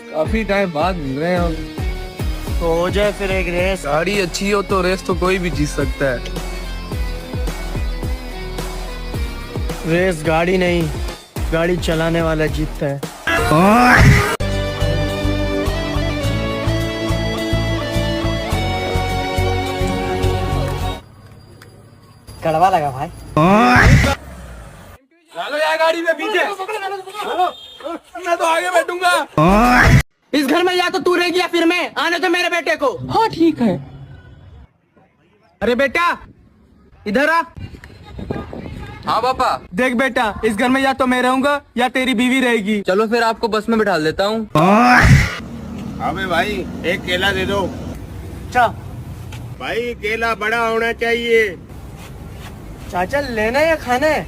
काफी टाइम बाद मिल रहे हैं हम। तो हो जाए फिर एक रेस। गाड़ी अच्छी हो तो रेस तो कोई भी जीत सकता है। रेस गाड़ी नहीं, गाड़ी चलाने वाला जीतता है। कड़वा लगा भाई। चलो यार गाड़ी में पीछे। मैं तो आगे बैठूंगा। इस घर में या तो तू रहेगी या फिर मैं। आने तो मेरे बेटे को। हाँ ठीक है। अरे बेटा इधर आ। हाँ पापा। देख बेटा, इस घर में या तो मैं रहूंगा या तेरी बीवी रहेगी। चलो फिर आपको बस में बिठा देता हूँ। अबे भाई एक केला दे दो। अच्छा भाई केला बड़ा होना चाहिए। चाचा लेना या खाना है?